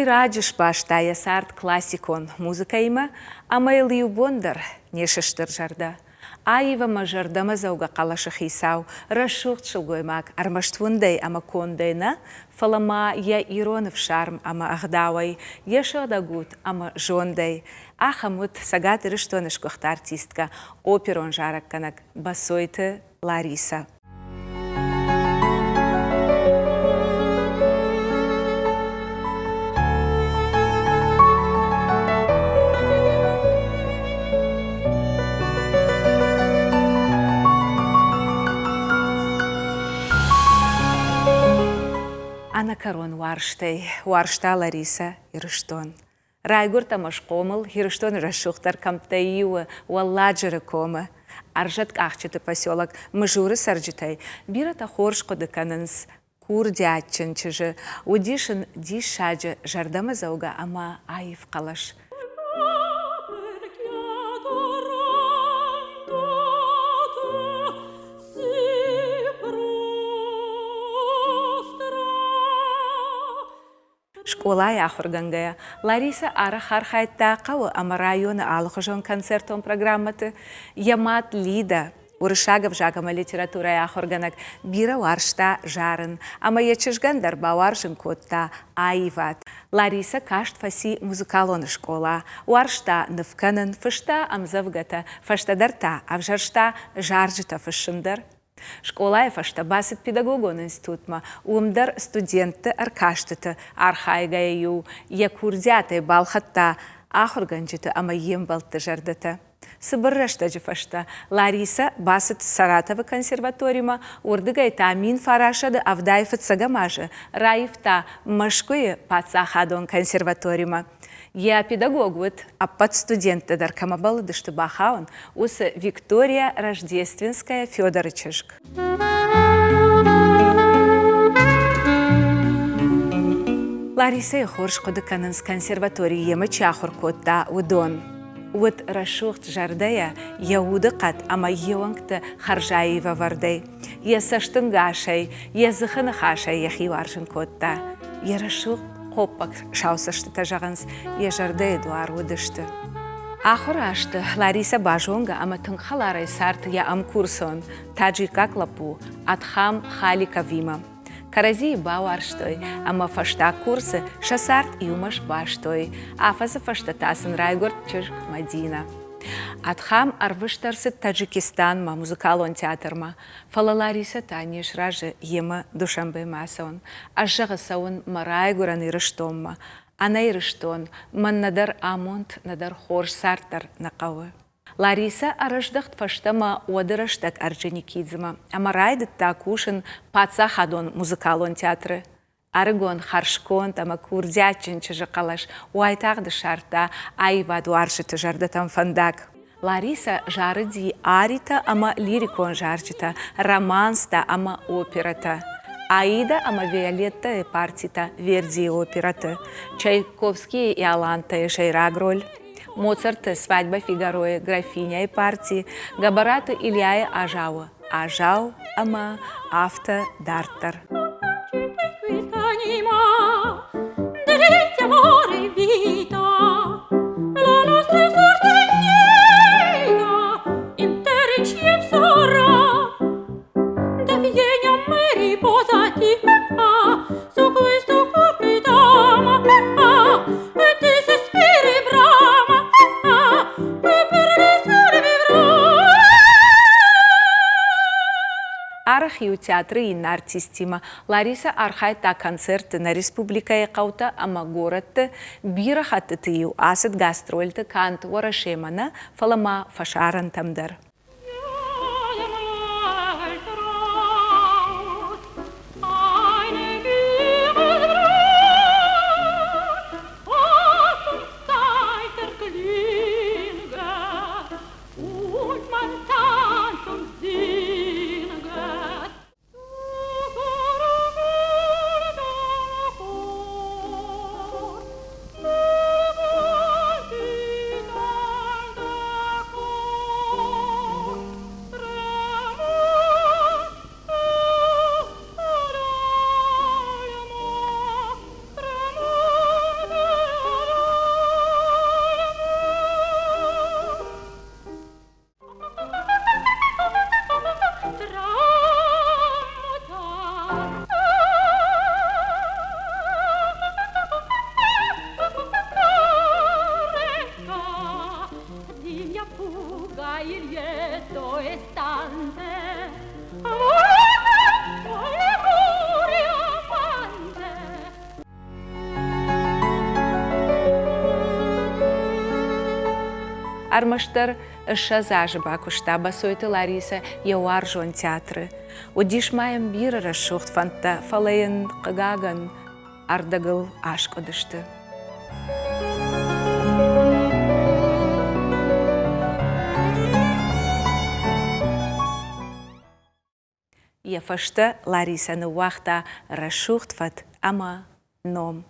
радиш баштая сарт классикон музыкайма, амайлию бондар нешештір жарды. Айва мажардама зауға қалашы хисау, рашуғт шылгоймак, армаштвундай ама кондайна, фалама я иронов шарм ама агдавай, я шагдагут ама жондай. Ахамут сагат рыштонышкухт артистка, оперон жаракканак, басойты Лариса. Ана корон варшта Лариса Ирыштон. Райгурта машкомыл, Ирыштон рашухтар камптаиуы, уалладжыры комы. Аржат кахчыты поселок, мыжуры сарджитай. Бирата хоршко дыканынс, курдячын чыжы. Удишын дишаджы жардама зауга, ама айыв қалаш. Школа яхургангая. Лариса ара хархайтта қауы ама районы алықыжон концертон программаты. Ямат лида. Урышагов жагама литература яхурганак. Бира варшта жарын. Ама ячыжгандар баваржын котта айват. Лариса кашт фаси музыкалоны школа. Варшта нывканын, фышта амзавгата, фаштадарта, авжаршта жаржыта фышындар. Школа фашта басит педагогон институтма, умдар студенты аркаштыты, архайгаю, якурдяты балхатта, ахурганджыты ама ембалты жардыты. Сыбыррашта жыфашта, Лариса басит Саратова консерваторима, урдыгайта мин фарашады Авдаевыт сагамажы, Раевта машкуе пацахадон консерваторима. Я педагог вот, а под студенты даркамабалы дышты бахаун, усы Виктория Рождественская Федорычышк. Лариса хоршко дыканынс консерватории ема чахур котта удон. Вот рашухт жардая, яуды қат, ама еуангты харжаева вардай. Я саштынгашай, я зыхынахашай яхи варжын котта. Я рашухт қоппак шаусашты тажағанс, я жарды Эдуар удышты. Ахыр ашты, Лариса бажонга, ама тыңхаларай сарты я ам курсон, таджика клапу, атхам халика вима. Карази бауарштой, ама фашта курсы, шасарт юмаш баштой, афаза фаштатасын райгорд чыжк Мадина. Атхам арвыштарсы Таджикистанма, музыкалон театрма. Фала Лариса таниш ражы ема Душанбе масон. Ажжағы сауын марайгуран ирыштомма. Ана ирыштон, ман надар амонт, надар хорш сартар нақауы. Лариса арыждақт фаштама одырыштак Орджоникидзема. Амарайдыт такушын паца хадон музыкалон театры. Арыгон харшкон тама курдячын чыжы қалаш, уайтағды шарта айва дуаршыты жардатан фандак. Лариса жарыди арита ама лирикон жаржыта, романста ама операта. Аида ама Виолетта партита Верди операты. Чайковский и Аланта Шейрагроль. Моцарт свадьба Фигаро графиня и партии. Габараты Илья Ажау. Ажау ама авто дартер. Amore vita, la nostra sorte niega, intericiem sarà, devieniam riposati, su questo corpo d'ama, e ti sospiri brama, e per l'esore vivrà. Архив театры и на артистима. Лариса архайта концерты на республика и қаута, ама городты бира хаттытыю асыт гастрольты кант уарашемана фалама фашаран тамдар. il lieto estante, amore, cuore amante. Армаштар шазажба куштаба сойты Лариса яуаржон театры. Одиш маем бир расшухт фанта фалейн кагаган ардагыл ашк одышты. Яфашта Лариса нуахта расшухт фат ама ном.